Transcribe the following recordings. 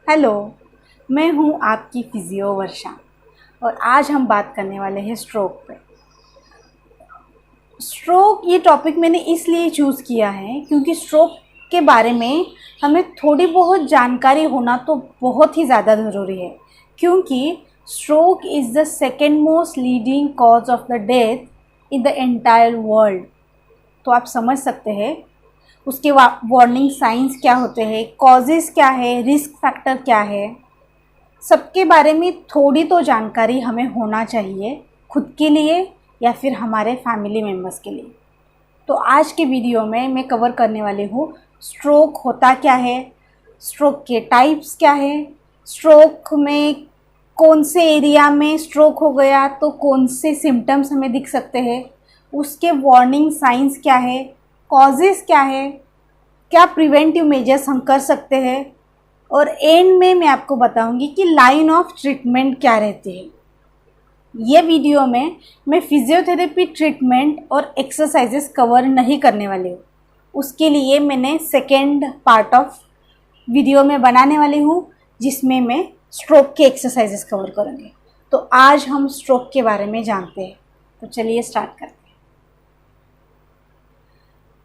Hello, मैं हूँ आपकी फिजियो वर्षा और आज हम बात करने वाले हैं स्ट्रोक पे। स्ट्रोक ये टॉपिक मैंने इसलिए चूज़ किया है क्योंकि स्ट्रोक के बारे में हमें थोड़ी बहुत जानकारी होना तो बहुत ही ज़्यादा ज़रूरी है, क्योंकि stroke is the second most leading cause of the death in the entire world. तो आप समझ सकते हैं उसके वार्निंग साइंस क्या होते हैं, कॉजेज़ क्या है, रिस्क फैक्टर क्या है, सबके बारे में थोड़ी तो जानकारी हमें होना चाहिए, खुद के लिए या फिर हमारे फैमिली मेम्बर्स के लिए। तो आज के वीडियो में मैं कवर करने वाली हूँ स्ट्रोक होता क्या है, स्ट्रोक के टाइप्स क्या है, स्ट्रोक में कौन से एरिया में स्ट्रोक हो गया तो कौन से सिम्टम्स हमें दिख सकते हैं, उसके वार्निंग साइंस क्या है, कॉजेज़ क्या है, क्या प्रिवेंटिव मेजर्स हम कर सकते हैं, और एंड में मैं आपको बताऊंगी कि लाइन ऑफ ट्रीटमेंट क्या रहती है। ये वीडियो में मैं फिजियोथेरेपी ट्रीटमेंट और एक्सरसाइजेस कवर नहीं करने वाली हूँ, उसके लिए मैंने सेकेंड पार्ट ऑफ वीडियो में बनाने वाली हूँ जिसमें मैं स्ट्रोक के एक्सरसाइजेस कवर करूँगी। तो आज हम स्ट्रोक के बारे में जानते हैं, तो चलिए स्टार्ट करते हैं।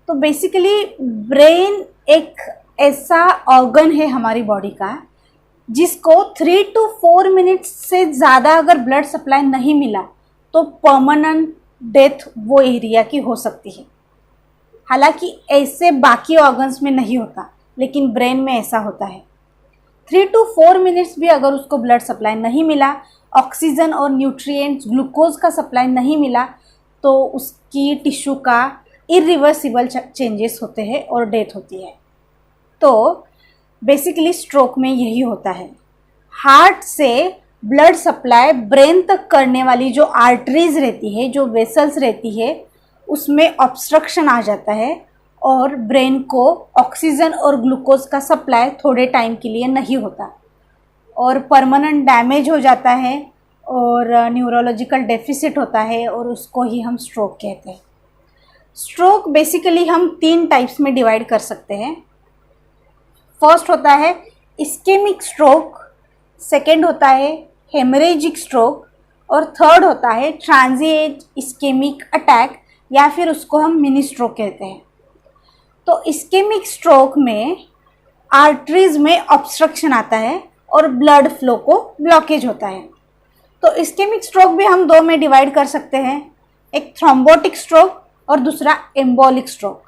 तो बेसिकली ब्रेन एक ऐसा ऑर्गन है हमारी बॉडी का जिसको 3 to 4 मिनट्स से ज़्यादा अगर ब्लड सप्लाई नहीं मिला तो परमानेंट डेथ वो एरिया की हो सकती है। हालांकि ऐसे बाकी ऑर्गन्स में नहीं होता, लेकिन ब्रेन में ऐसा होता है। 3 to 4 मिनट्स भी अगर उसको ब्लड सप्लाई नहीं मिला, ऑक्सीजन और न्यूट्रिएंट्स ग्लूकोज का सप्लाई नहीं मिला, तो उसकी टिश्यू का इरिवर्सिबल चेंजेस होते हैं और डेथ होती है। तो बेसिकली स्ट्रोक में यही होता है, हार्ट से ब्लड सप्लाई ब्रेन तक करने वाली जो आर्टरीज रहती है, जो वेसल्स रहती है, उसमें ऑब्स्ट्रक्शन आ जाता है और ब्रेन को ऑक्सीजन और ग्लूकोज का सप्लाई थोड़े टाइम के लिए नहीं होता और परमानेंट डैमेज हो जाता है और न्यूरोलॉजिकल डेफिसिट होता है और उसको ही हम स्ट्रोक कहते हैं। स्ट्रोक बेसिकली हम 3 टाइप्स में डिवाइड कर सकते हैं। फर्स्ट होता है इस्केमिक स्ट्रोक, सेकेंड होता है हेमरेजिक स्ट्रोक और थर्ड होता है ट्रांजिएंट इस्केमिक अटैक या फिर उसको हम मिनी स्ट्रोक कहते हैं। तो इस्केमिक स्ट्रोक में आर्टरीज में ऑब्स्ट्रक्शन आता है और ब्लड फ्लो को ब्लॉकेज होता है। तो इस्केमिक स्ट्रोक भी हम 2 में डिवाइड कर सकते हैं, एक थ्रोम्बोटिक स्ट्रोक और दूसरा एम्बोलिक स्ट्रोक।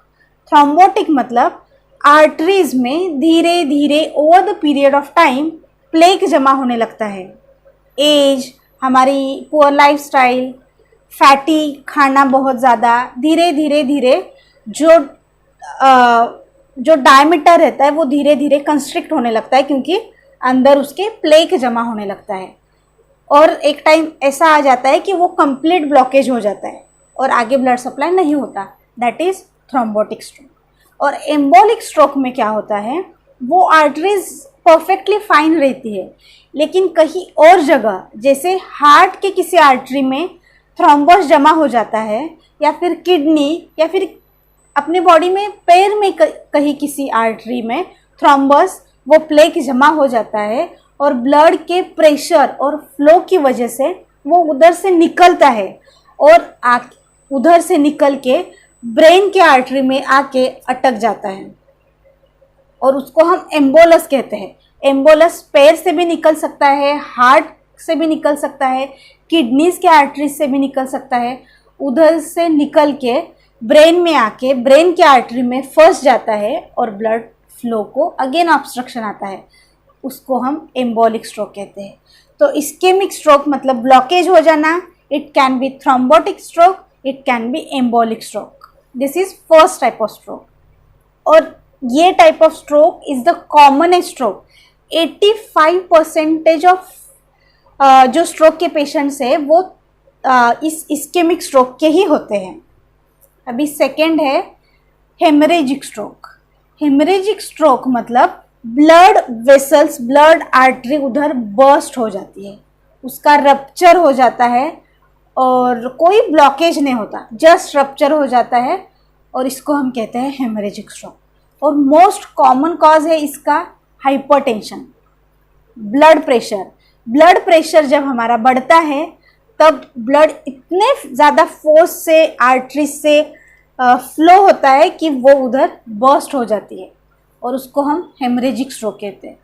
थ्रोम्बोटिक मतलब आर्टरीज में धीरे धीरे over the period of time plaque जमा होने लगता है। एज, हमारी पुअर लाइफस्टाइल, फैटी खाना बहुत ज़्यादा, धीरे धीरे धीरे जो डायमीटर रहता है वो धीरे धीरे कंस्ट्रिक्ट होने लगता है क्योंकि अंदर उसके प्लेक जमा होने लगता है और एक टाइम ऐसा आ जाता है कि वो कंप्लीट ब्लॉकेज हो जाता है और आगे ब्लड सप्लाई नहीं होता। That is thrombotic stroke. और एम्बोलिक स्ट्रोक में क्या होता है, वो आर्टरीज परफेक्टली फाइन रहती है, लेकिन कहीं और जगह जैसे हार्ट के किसी आर्टरी में थ्रोम्बस जमा हो जाता है या फिर किडनी या फिर अपने बॉडी में पैर में कहीं किसी आर्टरी में थ्रोम्बस वो प्लेक जमा हो जाता है और ब्लड के प्रेशर और फ्लो की वजह से वो उधर से निकलता है और उधर से निकल के ब्रेन के आर्टरी में आके अटक जाता है और उसको हम एम्बोलस कहते हैं। एम्बोलस पैर से भी निकल सकता है, हार्ट से भी निकल सकता है, किडनीज के आर्टरीज से भी निकल सकता है, उधर से निकल के ब्रेन में आके ब्रेन के आर्टरी में फंस जाता है और ब्लड फ्लो को अगेन ऑब्स्ट्रक्शन आता है, उसको हम एम्बोलिक स्ट्रोक कहते हैं। तो इस्केमिक स्ट्रोक मतलब ब्लॉकेज हो जाना, it can be thrombotic stroke, it can be embolic stroke. This is first type of stroke और ये type of stroke is the common stroke. 85% of जो स्ट्रोक के पेशेंट्स है वो इस इस्केमिक स्ट्रोक के ही होते हैं। अभी सेकेंड है हेमरेजिक स्ट्रोक। हेमरेजिक स्ट्रोक मतलब ब्लड वेसल्स, ब्लड आर्टरी उधर बर्स्ट हो जाती है, उसका रप्चर हो जाता है और कोई ब्लॉकेज नहीं होता, जस्ट रप्चर हो जाता है और इसको हम कहते हैं हेमरेजिक स्ट्रोक। और मोस्ट कॉमन कॉज है इसका hypertension. Blood pressure. Blood pressure जब हमारा बढ़ता है तब ब्लड इतने ज़्यादा फोर्स से आर्टरीज से फ्लो होता है कि वो उधर बर्स्ट हो जाती है और उसको हम हेमरेजिक स्ट्रोक कहते हैं।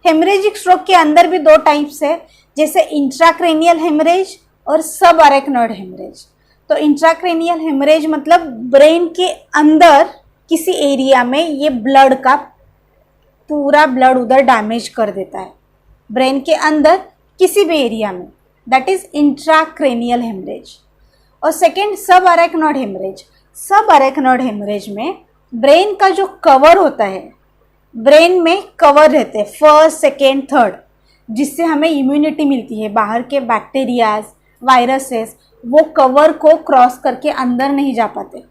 हेमरेजिक स्ट्रोक के अंदर भी दो टाइप्स है, जैसे इंट्राक्रेनियल हेमरेज और सब अरेक्नॉइड हेमरेज। तो इंट्राक्रेनियल हेमरेज मतलब ब्रेन के अंदर किसी एरिया में ये ब्लड का पूरा ब्लड उधर डैमेज कर देता है, ब्रेन के अंदर किसी भी एरिया में, दैट इज इंट्राक्रेनियल हेमरेज। और सेकेंड सब अरेक्नॉइड हेमरेज। सब अरेक्नॉइड हेमरेज में ब्रेन का जो कवर होता है, ब्रेन में कवर रहते हैं फर्स्ट सेकेंड थर्ड, जिससे हमें इम्यूनिटी मिलती है। बाहर के बैक्टीरियाज वायरसेस वो कवर को क्रॉस करके अंदर नहीं जा पाते।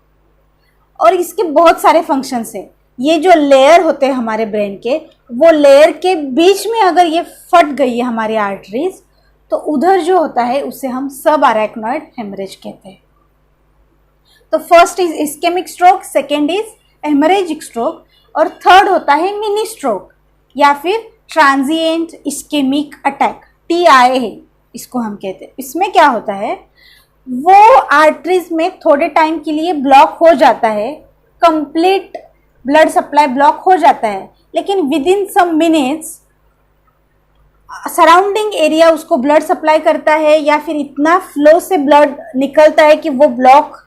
और इसके बहुत सारे फंक्शंस हैं। ये जो लेयर होते हैं हमारे ब्रेन के, वो लेयर के बीच में अगर ये फट गई है हमारी आर्टरीज, तो उधर जो होता है उसे हम सब अरेक्नॉइड हेमरेज कहते हैं। तो first is ischaemic stroke, second is haemorrhagic stroke और थर्ड होता है मिनी स्ट्रोक या फिर ट्रांजिएंट इस्केमिक अटैक, TIA इसको हम कहते हैं। इसमें क्या होता है, वो आर्टरीज में थोड़े टाइम के लिए ब्लॉक हो जाता है, कंप्लीट ब्लड सप्लाई ब्लॉक हो जाता है, लेकिन within some minutes surrounding area उसको ब्लड सप्लाई करता है या फिर इतना फ्लो से ब्लड निकलता है कि वो ब्लॉक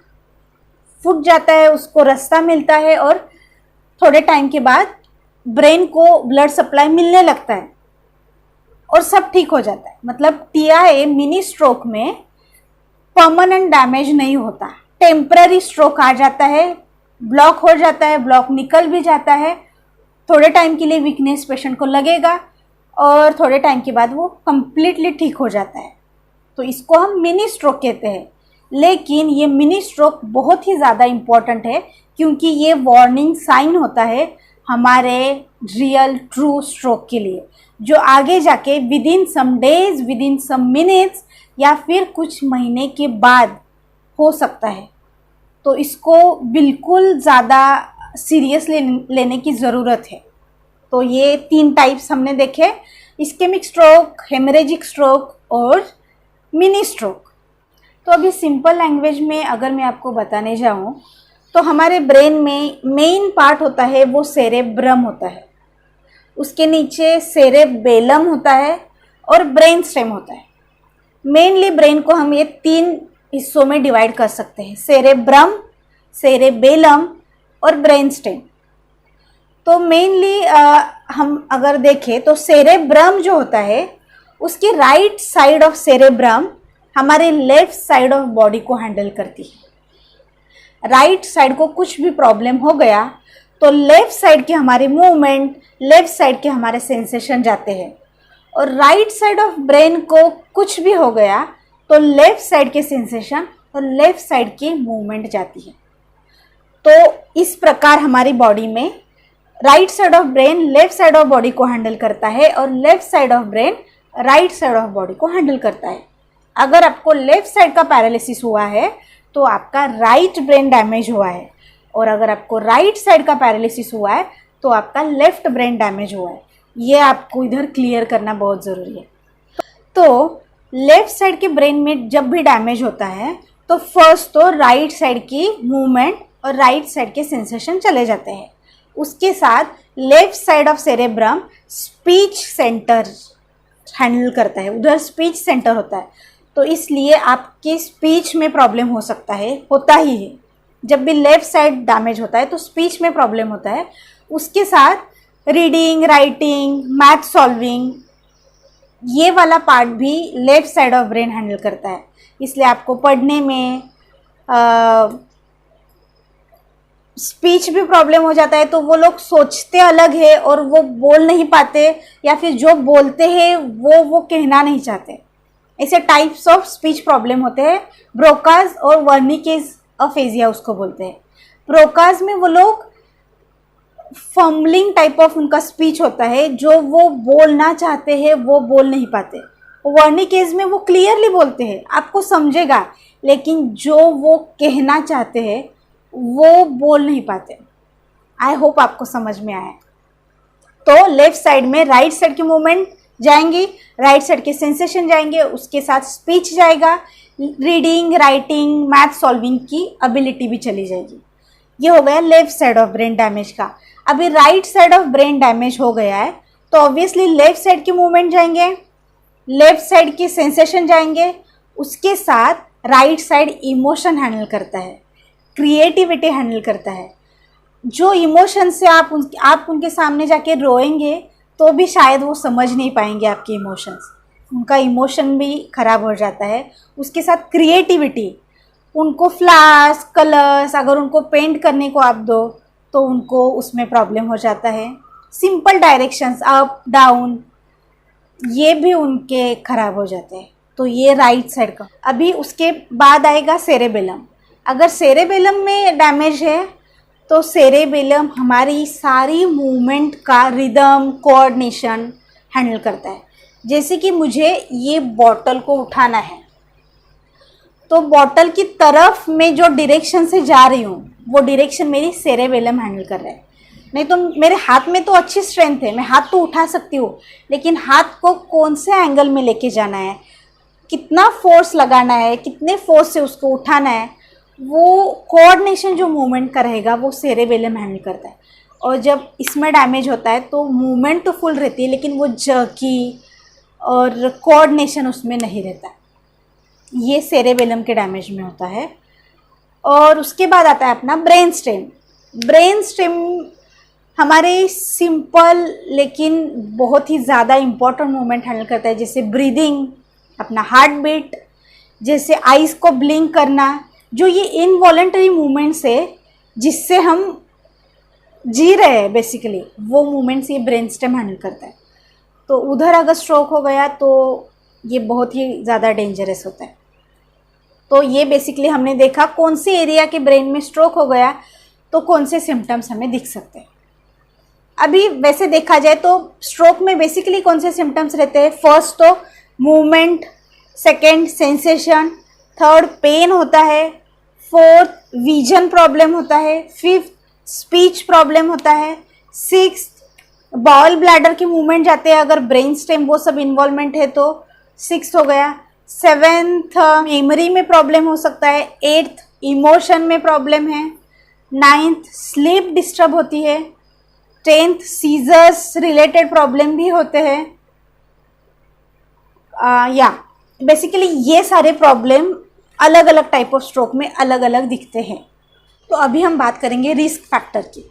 फूट जाता है, उसको रास्ता मिलता है और थोड़े टाइम के बाद ब्रेन को ब्लड सप्लाई मिलने लगता है और सब ठीक हो जाता है। मतलब TIA मिनी स्ट्रोक में परमानेंट डैमेज नहीं होता, टेम्पररी स्ट्रोक आ जाता है, ब्लॉक हो जाता है, ब्लॉक निकल भी जाता है, थोड़े टाइम के लिए वीकनेस पेशेंट को लगेगा और थोड़े टाइम के बाद वो कंप्लीटली ठीक हो जाता है। तो इसको हम मिनी स्ट्रोक कहते हैं। लेकिन ये मिनी स्ट्रोक बहुत ही ज़्यादा इम्पॉर्टेंट है, क्योंकि ये वार्निंग साइन होता है हमारे रियल ट्रू स्ट्रोक के लिए, जो आगे जाके within some days, within some minutes या फिर कुछ महीने के बाद हो सकता है। तो इसको बिल्कुल ज़्यादा सीरियस लेने की ज़रूरत है। तो ये 3 टाइप्स हमने देखे, इस्केमिक स्ट्रोक, हेमरेजिक स्ट्रोक और मिनी स्ट्रोक। तो अभी सिंपल लैंग्वेज में अगर मैं आपको बताने जाऊँ तो हमारे ब्रेन में मेन पार्ट होता है वो सेरेब्रम होता है, उसके नीचे सेरेबेलम होता है और ब्रेन स्टेम होता है। मेनली ब्रेन को हम ये 3 हिस्सों में डिवाइड कर सकते हैं, सेरेब्रम, सेरेबेलम और ब्रेन स्टेम। तो मेनली हम अगर देखें तो सेरेब्रम जो होता है उसकी राइट साइड ऑफ सेरेब्रम हमारे लेफ्ट साइड ऑफ बॉडी को हैंडल करती है। राइट साइड को कुछ भी प्रॉब्लम हो गया तो लेफ्ट साइड के हमारे मूवमेंट, लेफ्ट साइड के हमारे सेंसेशन जाते हैं, और राइट साइड ऑफ ब्रेन को कुछ भी हो गया तो लेफ्ट साइड के सेंसेशन और लेफ्ट साइड की मूवमेंट जाती है। तो इस प्रकार हमारी बॉडी में right side of brain left side of body को हैंडल करता है और left side of brain right side of body को हैंडल करता है। अगर आपको लेफ्ट साइड का पैरालिसिस हुआ है तो आपका राइट ब्रेन डैमेज हुआ है, और अगर आपको राइट साइड का पैरालिसिस हुआ है तो आपका लेफ्ट ब्रेन डैमेज हुआ है। ये आपको इधर क्लियर करना बहुत ज़रूरी है। तो लेफ्ट साइड के ब्रेन में जब भी डैमेज होता है तो फर्स्ट तो राइट साइड की मूवमेंट और राइट साइड के सेंसेशन चले जाते हैं। उसके साथ left side of cerebrum speech centre handle करता है, उधर स्पीच सेंटर होता है। तो इसलिए आपकी स्पीच में प्रॉब्लम हो सकता है, होता ही है। जब भी लेफ्ट साइड डैमेज होता है तो स्पीच में प्रॉब्लम होता है। उसके साथ रीडिंग, राइटिंग, मैथ सॉल्विंग, ये वाला पार्ट भी left side of brain handle करता है। इसलिए आपको पढ़ने में स्पीच भी प्रॉब्लम हो जाता है। तो वो लोग सोचते अलग है और वो बोल नहीं पाते, या फिर जो बोलते हैं वो कहना नहीं चाहते। ऐसे टाइप्स ऑफ स्पीच प्रॉब्लम होते हैं। ब्रोकाज और वर्निकेज अफेजिया उसको बोलते हैं। ब्रोकाज में वो लोग फम्बलिंग टाइप ऑफ उनका स्पीच होता है, जो वो बोलना चाहते हैं वो बोल नहीं पाते। वर्निकेज में वो क्लियरली बोलते हैं, आपको समझेगा, लेकिन जो वो कहना चाहते हैं वो बोल नहीं पाते। आई होप आपको समझ में आया। तो लेफ्ट साइड में राइट साइड की मूवमेंट, जाएंगी, राइट साइड के सेंसेशन जाएंगे, उसके साथ स्पीच जाएगा, रीडिंग, राइटिंग, मैथ सॉल्विंग की एबिलिटी भी चली जाएगी। ये हो गया left side of brain damage का। अभी right side of brain damage हो गया है तो ऑब्वियसली लेफ्ट साइड की मूवमेंट जाएंगे, लेफ्ट साइड की सेंसेशन जाएंगे, उसके साथ राइट साइड इमोशन हैंडल करता है, क्रिएटिविटी हैंडल करता है। जो इमोशन से आप उनके सामने जाके रोएंगे तो भी शायद वो समझ नहीं पाएंगे आपके इमोशंस, उनका इमोशन भी खराब हो जाता है। उसके साथ क्रिएटिविटी, उनको फ्लावर्स, कलर्स अगर उनको पेंट करने को आप दो तो उनको उसमें प्रॉब्लम हो जाता है। सिंपल डायरेक्शंस अप डाउन ये भी उनके खराब हो जाते हैं। तो ये राइट साइड का। अभी उसके बाद आएगा सेरेबेलम। अगर सेरेबेलम में डैमेज है तो सेरेबेलम हमारी सारी मूवमेंट का रिदम, कोऑर्डिनेशन हैंडल करता है। जैसे कि मुझे ये बॉटल को उठाना है तो बॉटल की तरफ मैं जो डायरेक्शन से जा रही हूँ वो डायरेक्शन मेरी सेरेबेलम हैंडल कर रहा है। नहीं तो मेरे हाथ में तो अच्छी स्ट्रेंथ है, मैं हाथ तो उठा सकती हूँ, लेकिन हाथ को कौन से एंगल में लेके जाना है, कितना फोर्स लगाना है, कितने फोर्स से उसको उठाना है, वो कोऑर्डिनेशन जो मूवमेंट का रहेगा वो सेरेबेलम हैंडल करता है। और जब इसमें डैमेज होता है तो मूवमेंट तो फुल रहती है लेकिन वो जर्की और कोऑर्डिनेशन उसमें नहीं रहता। ये सेरेबेलम के डैमेज में होता है। और उसके बाद आता है अपना ब्रेन स्टेम। ब्रेन स्टेम हमारे सिंपल लेकिन बहुत ही ज़्यादा इम्पोर्टेंट मूवमेंट हैंडल करता है, जैसे ब्रीदिंग, अपना हार्ट बीट, जैसे आइज़ को ब्लिंक करना। जो ये इनवॉलेंटरी मूवमेंट्स है जिससे हम जी रहे हैं बेसिकली, वो मूवमेंट्स ये ब्रेन स्टेम हैंडल करता है। तो उधर अगर स्ट्रोक हो गया तो ये बहुत ही ज़्यादा डेंजरस होता है। तो ये बेसिकली हमने देखा कौन से एरिया के ब्रेन में स्ट्रोक हो गया तो कौन से सिम्टम्स हमें दिख सकते हैं। अभी वैसे देखा जाए तो स्ट्रोक में बेसिकली कौन से सिम्टम्स रहते हैं? फर्स्ट तो movement, second sensation, third pain होता है, फोर्थ विजन प्रॉब्लम होता है, फिफ्थ स्पीच प्रॉब्लम होता है, सिक्स्थ बॉल ब्लैडर की मूवमेंट जाते हैं अगर ब्रेन स्टेम वो सब इन्वॉल्वमेंट है तो सिक्स्थ हो गया, सेवेंथ मेमोरी में प्रॉब्लम हो सकता है, एट्थ इमोशन में प्रॉब्लम है, नाइन्थ स्लीप डिस्टर्ब होती है, टेंथ सीजर्स रिलेटेड प्रॉब्लम भी होते हैं। या बेसिकली ये सारे प्रॉब्लम अलग अलग टाइप ऑफ स्ट्रोक में अलग अलग दिखते हैं। तो अभी हम बात करेंगे रिस्क फैक्टर की।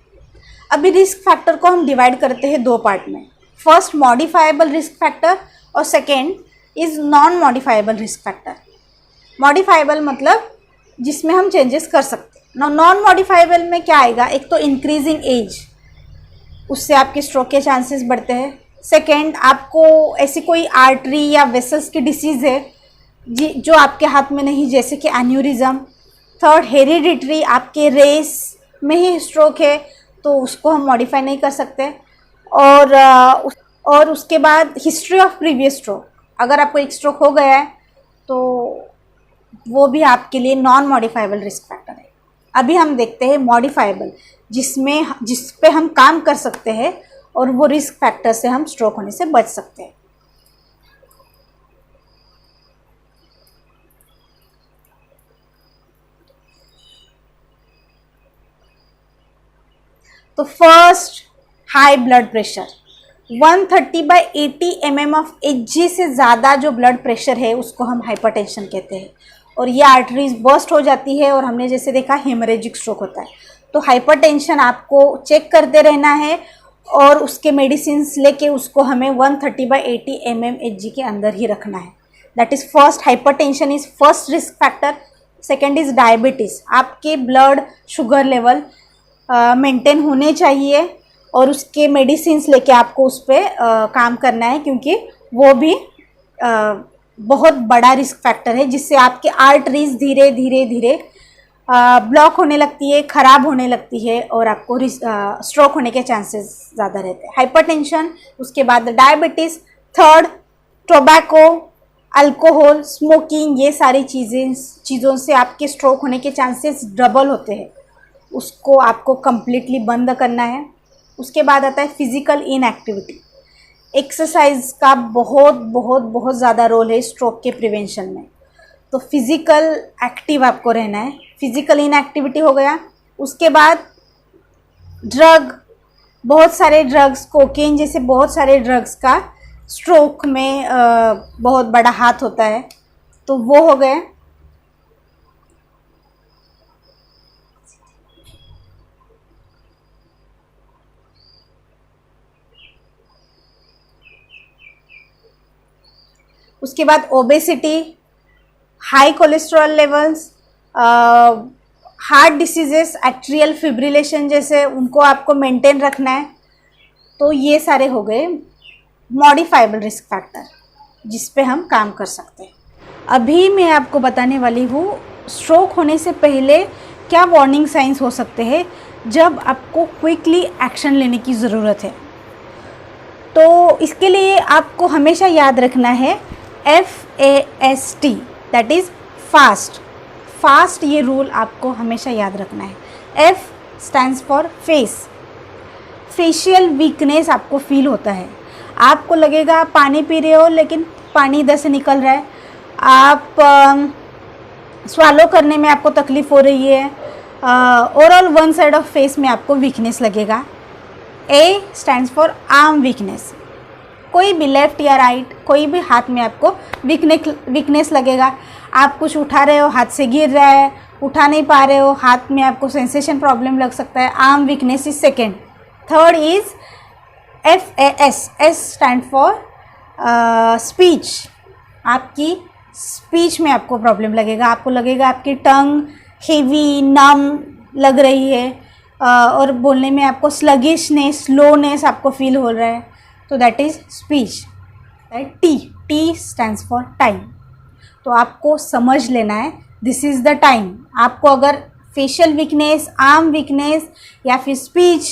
अभी रिस्क फैक्टर को हम डिवाइड करते हैं दो पार्ट में। फर्स्ट मॉडिफाइबल रिस्क फैक्टर और second is non modifiable risk factor. Modifiable मतलब जिसमें हम चेंजेस कर सकते हैं। नॉन मॉडिफाइबल में क्या आएगा? एक तो इंक्रीजिंग एज, उससे आपके स्ट्रोक के चांसेस बढ़ते हैं। सेकेंड, आपको ऐसी कोई आर्टरी या वेसल्स की डिसीज़ है जो आपके हाथ में नहीं, जैसे कि एन्यूरिज्म। थर्ड, हेरिडिटरी, आपके रेस में ही स्ट्रोक है तो उसको हम मॉडिफाई नहीं कर सकते। और उसके बाद हिस्ट्री ऑफ प्रीवियस स्ट्रोक, अगर आपको एक स्ट्रोक हो गया है तो वो भी आपके लिए नॉन मॉडिफाइबल रिस्क फैक्टर है। अभी हम देखते हैं मॉडिफाइबल, जिस पे हम काम कर सकते हैं और वो रिस्क फैक्टर से हम स्ट्रोक होने से बच सकते हैं। तो first, high blood pressure. 130/80 mm of Hg से ज़्यादा जो ब्लड प्रेशर है उसको हम हाइपरटेंशन कहते हैं। और ये आर्टरीज बर्स्ट हो जाती है और हमने जैसे देखा हेमरेजिक स्ट्रोक होता है। तो हाइपरटेंशन आपको चेक करते रहना है और उसके मेडिसिन लेके उसको हमें 130/80 mm Hg के अंदर ही रखना है। That is first, hypertension is first risk factor. Second is diabetes, आपके ब्लड शुगर लेवल मेंटेन होने चाहिए और उसके मेडिसिन लेके आपको उस पर काम करना है, क्योंकि वो भी बहुत बड़ा रिस्क फैक्टर है जिससे आपके आर्टरीज धीरे धीरे धीरे ब्लॉक होने लगती है, ख़राब होने लगती है और आपको स्ट्रोक होने के चांसेस ज़्यादा रहते हैं। हाइपरटेंशन, उसके बाद diabetes, third tobacco, alcohol, smoking, ये सारी चीज़ों से आपके स्ट्रोक होने के चांसेस डबल होते हैं। उसको आपको कम्प्लीटली बंद करना है। उसके बाद आता है फिज़िकल इनएक्टिविटी। एक्सरसाइज का बहुत बहुत बहुत ज़्यादा रोल है स्ट्रोक के प्रिवेंशन में। तो फिज़िकल एक्टिव आपको रहना है, फिज़िकल इनएक्टिविटी हो गया। उसके बाद ड्रग, बहुत सारे ड्रग्स, कोकेन जैसे बहुत सारे ड्रग्स का स्ट्रोक में बहुत बड़ा हाथ होता है, तो वो हो गए। उसके बाद obesity, high cholesterol levels, heart diseases, atrial fibrillation जैसे उनको आपको मेंटेन रखना है। तो ये सारे हो गए मॉडिफाइबल रिस्क फैक्टर जिस पे हम काम कर सकते हैं। अभी मैं आपको बताने वाली हूँ स्ट्रोक होने से पहले क्या वार्निंग साइंस हो सकते हैं जब आपको क्विकली एक्शन लेने की ज़रूरत है। तो इसके लिए आपको हमेशा याद रखना है FAST, that is fast. Fast ये रूल आपको हमेशा याद रखना है। F stands for face. Facial weakness आपको फील होता है, आपको लगेगा आप पानी पी रहे हो लेकिन पानी इधर से निकल रहा है, आप स्वालो करने में आपको तकलीफ़ हो रही है, overall one side of face में आपको वीकनेस लगेगा। A stands for arm weakness. कोई भी लेफ़्ट या राइट कोई भी हाथ में आपको वीकनेस लगेगा। आप कुछ उठा रहे हो, हाथ से गिर रहा है, उठा नहीं पा रहे हो, हाथ में आपको सेंसेशन प्रॉब्लम लग सकता है। Arm weakness is second. Third is FAS। S stand for speech. आपकी स्पीच में आपको प्रॉब्लम लगेगा, आपको लगेगा आपकी टंग हेवी नम लग रही है और बोलने में आपको स्लगिशनेस, स्लोनेस आपको फील हो रहा है, तो that is speech. T stands for time. तो आपको समझ लेना है दिस इज़ द टाइम। आपको अगर फेशियल वीकनेस, आर्म वीकनेस या फिर स्पीच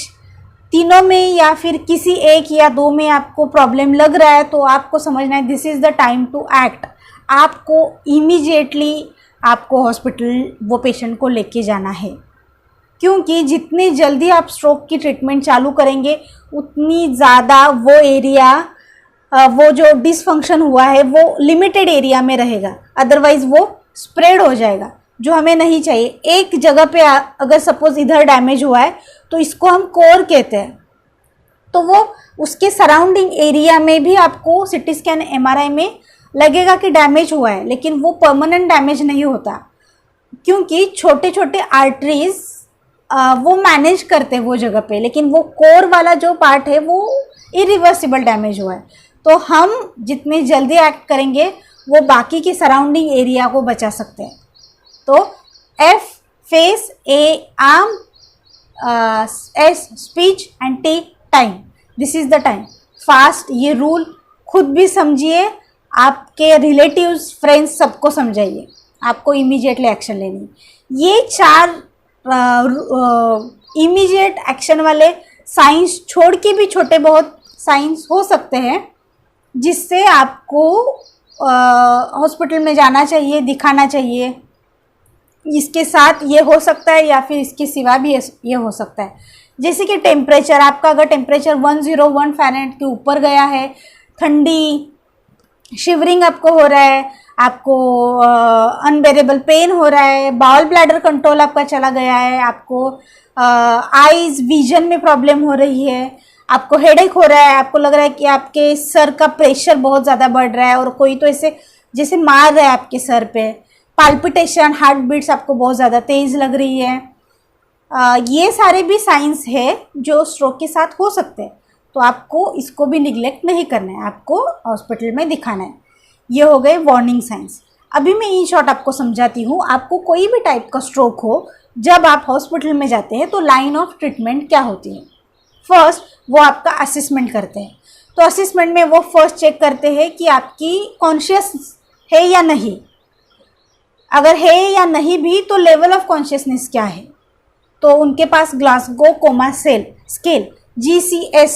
तीनों में या फिर किसी एक या दो में आपको प्रॉब्लम लग रहा है तो आपको समझना है this is the time to act. आपको इमीडिएटली आपको हॉस्पिटल वो पेशेंट को लेके जाना है, क्योंकि जितनी जल्दी आप स्ट्रोक की ट्रीटमेंट चालू करेंगे उतनी ज़्यादा वो एरिया, वो जो डिसफंक्शन हुआ है वो लिमिटेड एरिया में रहेगा, अदरवाइज़ वो स्प्रेड हो जाएगा, जो हमें नहीं चाहिए। एक जगह पे अगर सपोज इधर डैमेज हुआ है तो इसको हम कोर कहते हैं, तो वो उसके सराउंडिंग एरिया में भी आपको सिटी स्कैन MRI में लगेगा कि डैमेज हुआ है, लेकिन वो परमानेंट डैमेज नहीं होता, क्योंकि छोटे छोटे आर्टरीज वो मैनेज करते हैं वो जगह पे, लेकिन वो कोर वाला जो पार्ट है वो इरिवर्सिबल डैमेज हुआ है। तो हम जितनी जल्दी एक्ट करेंगे वो बाकी के सराउंडिंग एरिया को बचा सकते हैं। तो F face, A arm, S speech and T time. This is the time. Fast ये रूल खुद भी समझिए, आपके रिलेटिव्स, फ्रेंड्स सबको समझाइए, आपको इमीडिएटली एक्शन लेनी। ये 4 इमीडिएट एक्शन वाले साइंस छोड़ के भी छोटे बहुत साइंस हो सकते हैं जिससे आपको हॉस्पिटल में जाना चाहिए, दिखाना चाहिए। इसके साथ ये हो सकता है या फिर इसके सिवा भी ये हो सकता है, जैसे कि टेम्परेचर। आपका अगर टेम्परेचर 101 फ़ारेनहाइट के ऊपर गया है, ठंडी, शिवरिंग आपको हो रहा है, आपको अनबेरेबल पेन हो रहा है, बाउल ब्लैडर कंट्रोल आपका चला गया है, आपको आईज विजन में प्रॉब्लम हो रही है, आपको हेडेक हो रहा है, आपको लग रहा है कि आपके सर का प्रेशर बहुत ज़्यादा बढ़ रहा है और कोई तो ऐसे जैसे मार रहा है आपके सर पे, पाल्पिटेशन, हार्ट बीट्स आपको बहुत ज़्यादा तेज़ लग रही है, ये सारे भी साइंस है जो स्ट्रोक के साथ हो सकते हैं। तो आपको इसको भी निगलेक्ट नहीं करना है, आपको हॉस्पिटल में दिखाना है। ये हो गए वार्निंग साइंस। अभी मैं इन शॉर्ट आपको समझाती हूँ। आपको कोई भी टाइप का स्ट्रोक हो, जब आप हॉस्पिटल में जाते हैं तो लाइन ऑफ ट्रीटमेंट क्या होती है। फर्स्ट वो आपका असेसमेंट करते हैं। तो असेसमेंट में वो फर्स्ट चेक करते हैं कि आपकी कॉन्शियस है या नहीं, अगर है या नहीं भी तो लेवल ऑफ कॉन्शियसनेस क्या है। तो उनके पास Glasgow coma scale GCS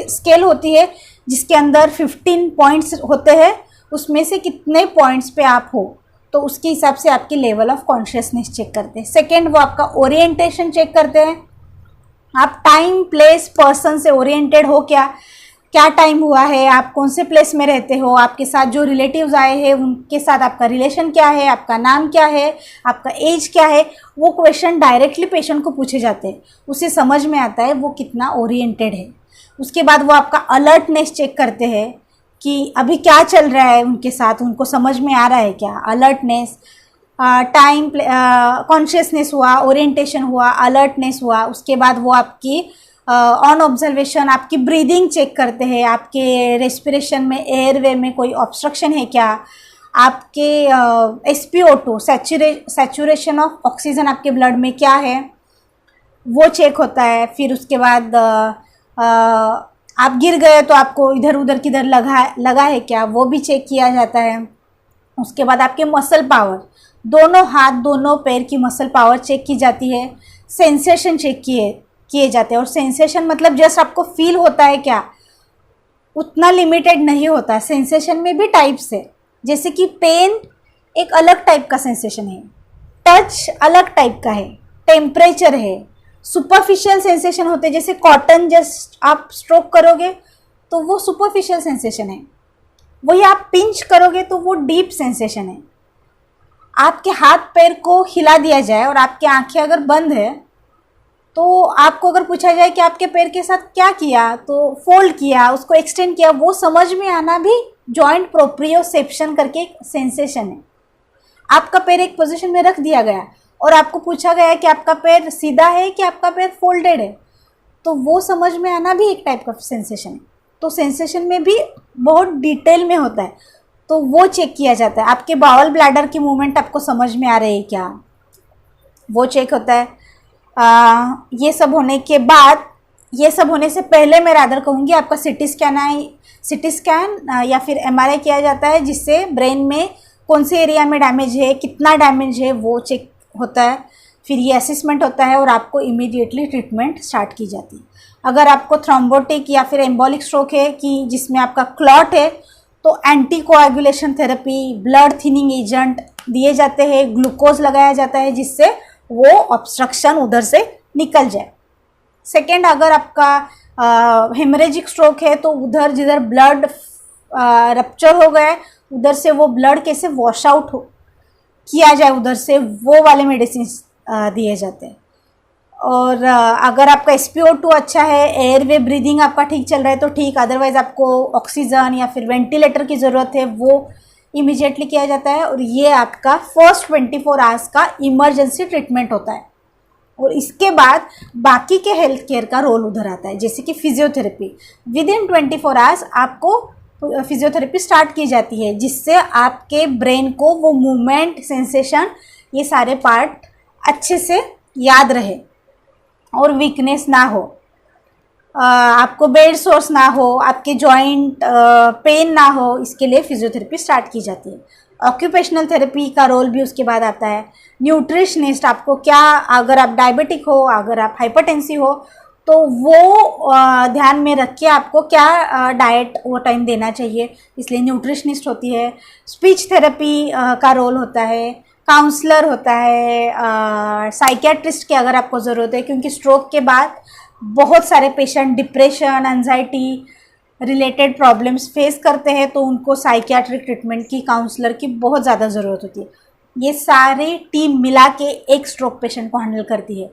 scale होती है, जिसके अंदर 15 पॉइंट्स होते हैं, उसमें से कितने पॉइंट्स पे आप हो तो उसके हिसाब से आपकी लेवल ऑफ कॉन्शियसनेस चेक करते हैं। सेकेंड वो आपका ओरिएंटेशन चेक करते हैं, आप टाइम, प्लेस, पर्सन से ओरिएंटेड हो क्या। क्या टाइम हुआ है, आप कौन से प्लेस में रहते हो, आपके साथ जो रिलेटिव्स आए हैं उनके साथ आपका रिलेशन क्या है, आपका नाम क्या है, आपका एज क्या है, वो क्वेश्चन डायरेक्टली पेशेंट को पूछे जाते हैं। उसे समझ में आता है वो कितना ओरिएंटेड है। उसके बाद वो आपका अलर्टनेस चेक करते हैं कि अभी क्या चल रहा है उनके साथ, उनको समझ में आ रहा है क्या। अलर्टनेस, टाइम, कॉन्शियसनेस हुआ, ओरिएंटेशन हुआ, अलर्टनेस हुआ। उसके बाद वो आपकी ऑन ऑब्जर्वेशन आपकी ब्रीदिंग चेक करते हैं, आपके रेस्पिरेशन में, एयरवे में कोई ऑब्स्ट्रक्शन है क्या, आपके SpO2 सैचुरेशन ऑफ ऑक्सीजन आपके ब्लड में क्या है वो चेक होता है। फिर उसके बाद आप गिर गए तो आपको इधर उधर किधर लगा है क्या, वो भी चेक किया जाता है। उसके बाद आपके मसल पावर, दोनों हाथ दोनों पैर की मसल पावर चेक की जाती है। सेंसेशन चेक किए जाते हैं। और सेंसेशन मतलब जस्ट आपको फील होता है क्या, उतना लिमिटेड नहीं होता। सेंसेशन में भी टाइप्स है, जैसे कि पेन एक अलग टाइप का सेंसेशन है, टच अलग टाइप का है, टेम्परेचर है। सुपरफिशियल सेंसेशन होते हैं, जैसे कॉटन जस्ट आप स्ट्रोक करोगे तो वो सुपरफिशियल सेंसेशन है, वही आप पिंच करोगे तो वो डीप सेंसेशन है। आपके हाथ पैर को हिला दिया जाए और आपकी आंखें अगर बंद है तो आपको अगर पूछा जाए कि आपके पैर के साथ क्या किया, तो फोल्ड किया, उसको एक्सटेंड किया, वो समझ में आना भी जॉइंट प्रोप्रियोसेप्शन करके एक सेंसेशन है। आपका पैर एक पोजीशन में रख दिया गया और आपको पूछा गया कि आपका पैर सीधा है कि आपका पैर फोल्डेड है, तो वो समझ में आना भी एक टाइप का सेंसेशन है। तो सेंसेशन में भी बहुत डिटेल में होता है, तो वो चेक किया जाता है। आपके बाउल ब्लैडर की मूवमेंट आपको समझ में आ रही है क्या, वो चेक होता है। ये सब होने के बाद, ये सब होने से पहले मैं रादर कहूँगी आपका सिटी स्कैन या फिर MRI किया जाता है, जिससे ब्रेन में कौन से एरिया में डैमेज है, कितना डैमेज है, वो चेक होता है। फिर ये असेसमेंट होता है और आपको इमीडिएटली ट्रीटमेंट स्टार्ट की जाती है। अगर आपको थ्रोम्बोटिक या फिर एम्बोलिक स्ट्रोक है कि जिसमें आपका क्लॉट है, तो anti coagulation therapy, blood thinning agent दिए जाते हैं, ग्लूकोज लगाया जाता है जिससे वो ऑब्स्ट्रक्शन उधर से निकल जाए। सेकेंड, अगर आपका हेमरेजिक स्ट्रोक है तो उधर जिधर ब्लड रप्चर हो गए उधर से वो ब्लड कैसे वॉश आउट किया जाए उधर से, वो वाले मेडिसिन दिए जाते हैं। और अगर आपका SpO2 अच्छा है, एयरवे ब्रीदिंग आपका ठीक चल रहा है तो ठीक, अदरवाइज आपको ऑक्सीजन या फिर वेंटिलेटर की ज़रूरत है, वो इमीडिएटली किया जाता है। और ये आपका फर्स्ट 24 आवर्स का इमरजेंसी ट्रीटमेंट होता है। और इसके बाद बाकी के हेल्थ केयर का रोल उधर आता है, जैसे कि फिजियोथेरेपी। विद इन 24 आवर्स आपको फिजियोथेरेपी स्टार्ट की जाती है, जिससे आपके ब्रेन को वो मूवमेंट, सेंसेशन, ये सारे पार्ट अच्छे से याद रहे और वीकनेस ना हो, आपको बेड सोर्स ना हो, आपके जॉइंट पेन ना हो, इसके लिए फिजियोथेरेपी स्टार्ट की जाती है। ऑक्यूपेशनल थेरेपी का रोल भी उसके बाद आता है। न्यूट्रिशनिस्ट, आपको क्या, अगर आप डायबिटिक हो, अगर आप हाइपरटेंसिव हो, तो वो ध्यान में रख के आपको क्या डाइट वो टाइम देना चाहिए, इसलिए न्यूट्रिशनिस्ट होती है। स्पीच थेरेपी का रोल होता है, काउंसलर होता है, साइकियाट्रिस्ट की अगर आपको ज़रूरत है, क्योंकि स्ट्रोक के बाद बहुत सारे patient depression, anxiety related problems face करते हैं, तो उनको साइकियाट्रिक ट्रीटमेंट की, काउंसलर की बहुत ज़्यादा ज़रूरत होती है। ये सारी टीम मिला के एक स्ट्रोक पेशेंट को हैंडल करती है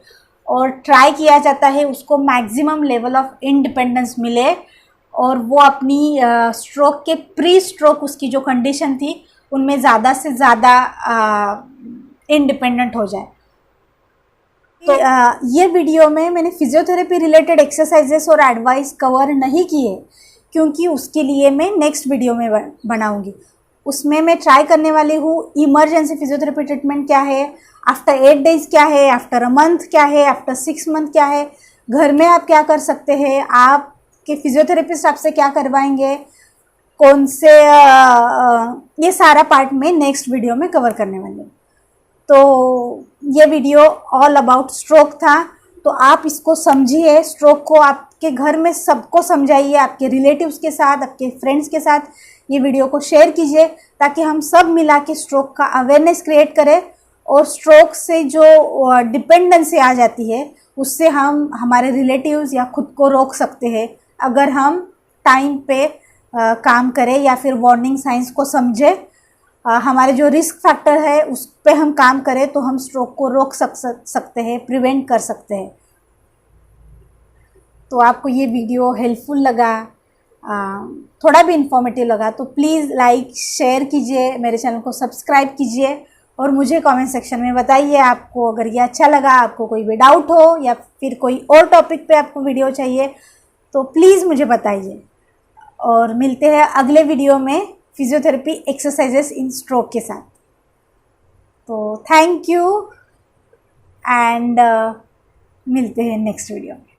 और ट्राई किया जाता है उसको मैक्सिमम लेवल ऑफ इंडिपेंडेंस मिले और वो अपनी स्ट्रोक के प्री स्ट्रोक उसकी जो कंडीशन थी उनमें ज़्यादा से ज़्यादा इंडिपेंडेंट हो जाए। तो ये वीडियो में मैंने फिजियोथेरेपी रिलेटेड एक्सरसाइजेस और एडवाइस कवर नहीं किए, क्योंकि उसके लिए मैं नेक्स्ट वीडियो में बनाऊंगी। उसमें मैं ट्राई करने वाली हूँ इमरजेंसी फिजियोथेरेपी ट्रीटमेंट क्या है, आफ्टर 8 डेज क्या है, आफ्टर अ मंथ क्या है, आफ्टर 6 मंथ क्या है, घर में आप क्या कर सकते हैं, आपके फिजियोथेरेपिस्ट आपसे क्या करवाएंगे, कौन से ये सारा पार्ट में नेक्स्ट वीडियो में कवर करने वाली हूँ। तो ये वीडियो ऑल अबाउट स्ट्रोक था, तो आप इसको समझिए, स्ट्रोक को आपके घर में सबको समझाइए, आपके रिलेटिव्स के साथ, आपके फ्रेंड्स के साथ ये वीडियो को शेयर कीजिए, ताकि हम सब मिला के स्ट्रोक का अवेयरनेस क्रिएट करें और स्ट्रोक से जो डिपेंडेंसी आ जाती है उससे हम हमारे रिलेटिव्स या खुद को रोक सकते हैं, अगर हम टाइम पे काम करे या फिर वार्निंग साइंस को समझे, हमारे जो रिस्क फैक्टर है उस पे हम काम करें तो हम स्ट्रोक को रोक सकते हैं, प्रिवेंट कर सकते हैं। तो आपको ये वीडियो हेल्पफुल लगा, थोड़ा भी इंफॉर्मेटिव लगा तो प्लीज़ लाइक शेयर कीजिए, मेरे चैनल को सब्सक्राइब कीजिए और मुझे कमेंट सेक्शन में बताइए आपको अगर ये अच्छा लगा, आपको कोई भी डाउट हो या फिर कोई और टॉपिक पे आपको वीडियो चाहिए तो प्लीज़ मुझे बताइए। और मिलते हैं अगले वीडियो में फिजियोथेरेपी एक्सरसाइजेस इन स्ट्रोक के साथ। तो थैंक यू एंड मिलते हैं नेक्स्ट वीडियो में।